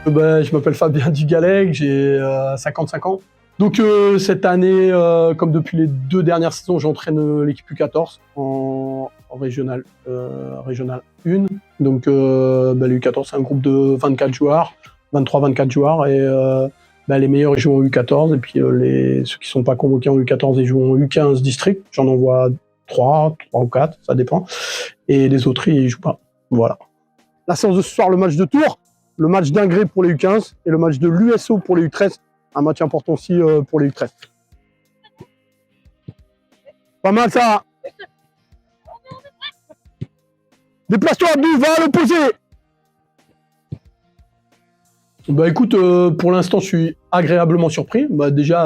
Je m'appelle Fabien Dugalec, j'ai 55 ans. Donc cette année, comme depuis les 2 dernières saisons, j'entraîne l'équipe U14 en régional 1. Donc les U14, c'est un groupe de 24 joueurs, 23-24 joueurs, et les meilleurs ils jouent en U14, et puis ceux qui ne sont pas convoqués en U14, ils jouent en U15 district. J'en envoie 3 ou 4, ça dépend. Et les autres, ils ne jouent pas. Voilà. La séance de ce soir, le match de Tours, le match d'Ingré pour les U15 et le match de l'USO pour les U13. Un match important aussi pour les U13. Pas mal ça. Déplace-toi Abdou, va à l'opposé. Écoute, pour l'instant, je suis agréablement surpris. Déjà,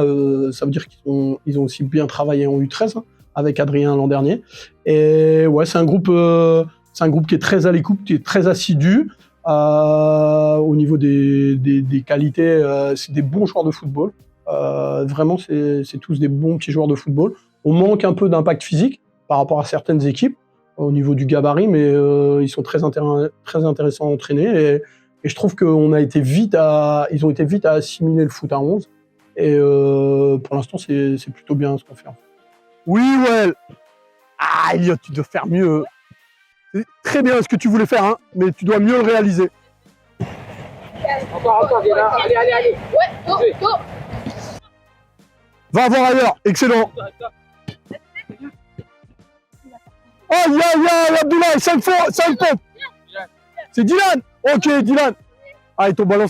ça veut dire qu'ils ont aussi bien travaillé en U13 avec Adrien l'an dernier. Et ouais, c'est un groupe qui est très à l'écoute, qui est très assidu. Au niveau des qualités, c'est des bons joueurs de football. Vraiment, c'est tous des bons petits joueurs de football. On manque un peu d'impact physique par rapport à certaines équipes au niveau du gabarit, mais ils sont très intéressants à entraîner. Et je trouve qu'ils ont été vite à assimiler le foot à 11. Et pour l'instant, c'est plutôt bien ce qu'on fait. Oui, Well. Ah, Elliot, tu dois faire mieux. C'est très bien ce que tu voulais faire, hein, mais tu dois mieux le réaliser. Encore, viens là. Allez. Ouais, go. Va voir ailleurs, excellent. Aïe, Abdoulaye, 5 pompes. C'est Dylan. Ok, Dylan. Allez, ton ballon.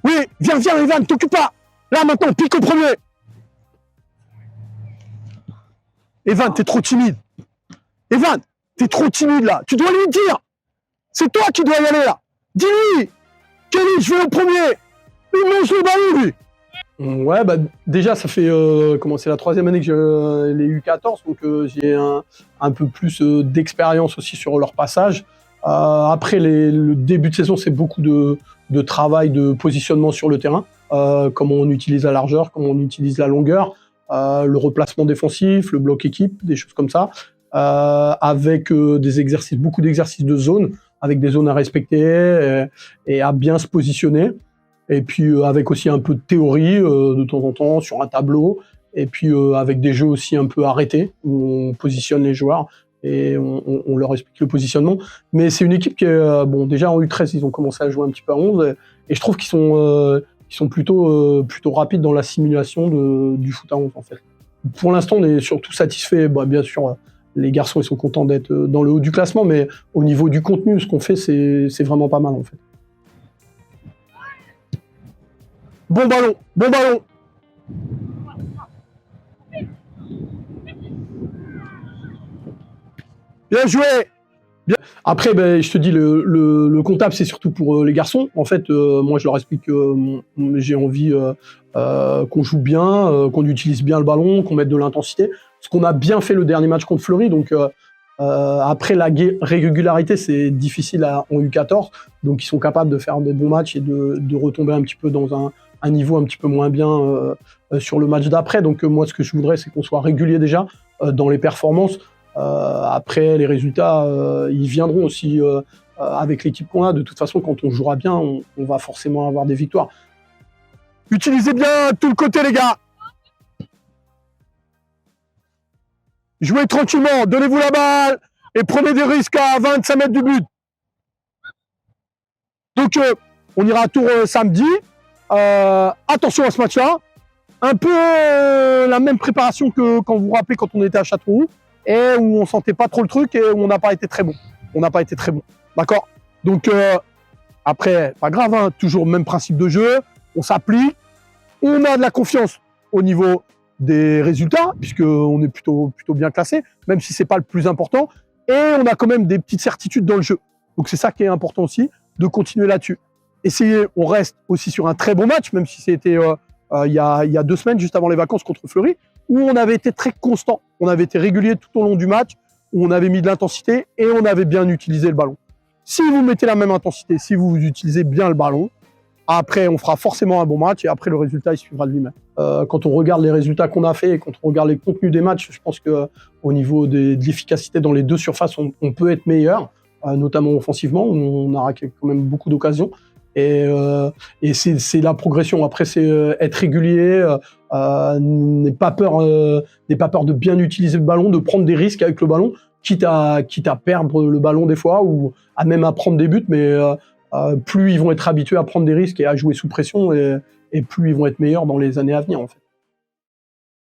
Oui, viens, Evan, t'occupe pas. Là, maintenant, pique au premier. Evan, t'es trop timide. Evan, t'es trop timide là. Tu dois lui dire. C'est toi qui dois y aller là. Dis-lui. Kelly, je vais au premier. Il mange le ballon, lui. Ouais, déjà, ça fait c'est la 3e année que j'ai les U14, donc j'ai un peu plus d'expérience aussi sur leur passage. Après, le début de saison, c'est beaucoup de travail de positionnement sur le terrain, comment on utilise la largeur, comment on utilise la longueur, le replacement défensif, le bloc équipe, des choses comme ça, avec beaucoup d'exercices de zone, avec des zones à respecter et à bien se positionner. Et puis avec aussi un peu de théorie de temps en temps sur un tableau, et puis avec des jeux aussi un peu arrêtés où on positionne les joueurs et on leur explique le positionnement. Mais c'est une équipe qui est déjà en U13, ils ont commencé à jouer un petit peu à 11, et je trouve qu'ils sont plutôt rapides dans l'assimilation du foot à 11 en fait. Pour l'instant, on est surtout satisfait. Bien sûr, les garçons ils sont contents d'être dans le haut du classement, mais au niveau du contenu, ce qu'on fait, c'est vraiment pas mal en fait. Bon ballon. Bien joué. Bien. Après, je te dis, le comptable, c'est surtout pour les garçons. En fait, moi, je leur explique que j'ai envie qu'on joue bien, qu'on utilise bien le ballon, qu'on mette de l'intensité. Ce qu'on a bien fait le dernier match contre Fleury. Donc, après, la régularité, c'est difficile en U14. Donc, ils sont capables de faire des bons matchs et de retomber un petit peu dans un niveau un petit peu moins bien sur le match d'après. Donc moi, ce que je voudrais, c'est qu'on soit régulier déjà dans les performances. Après, les résultats, ils viendront aussi avec l'équipe qu'on a. De toute façon, quand on jouera bien, on va forcément avoir des victoires. Utilisez bien tout le côté, les gars. Jouez tranquillement, donnez-vous la balle et prenez des risques à 25 mètres du but. Donc, on ira à Tours samedi. Attention à ce match-là, un peu la même préparation que quand vous vous rappelez quand on était à Châteauroux, et où on sentait pas trop le truc et où on n'a pas été très bon. D'accord. Donc après, pas grave, hein, toujours le même principe de jeu, on s'applique, on a de la confiance au niveau des résultats, puisqu'on est plutôt bien classé, même si c'est pas le plus important, et on a quand même des petites certitudes dans le jeu. Donc c'est ça qui est important aussi, de continuer là-dessus. On reste aussi sur un très bon match, même si c'était il y a 2 semaines, juste avant les vacances contre Fleury, où on avait été très constant, on avait été régulier tout au long du match, où on avait mis de l'intensité et on avait bien utilisé le ballon. Si vous mettez la même intensité, si vous utilisez bien le ballon, après on fera forcément un bon match et après le résultat il suivra de lui-même. Quand on regarde les résultats qu'on a fait et quand on regarde les contenus des matchs, je pense qu'au niveau de l'efficacité dans les 2 surfaces, on peut être meilleur. notamment offensivement, où on a raqué quand même beaucoup d'occasions. Et c'est la progression. Après, c'est être régulier, n'aie pas peur de bien utiliser le ballon, de prendre des risques avec le ballon, quitte à perdre le ballon des fois, ou à même à prendre des buts, mais plus ils vont être habitués à prendre des risques et à jouer sous pression, et plus ils vont être meilleurs dans les années à venir, en fait.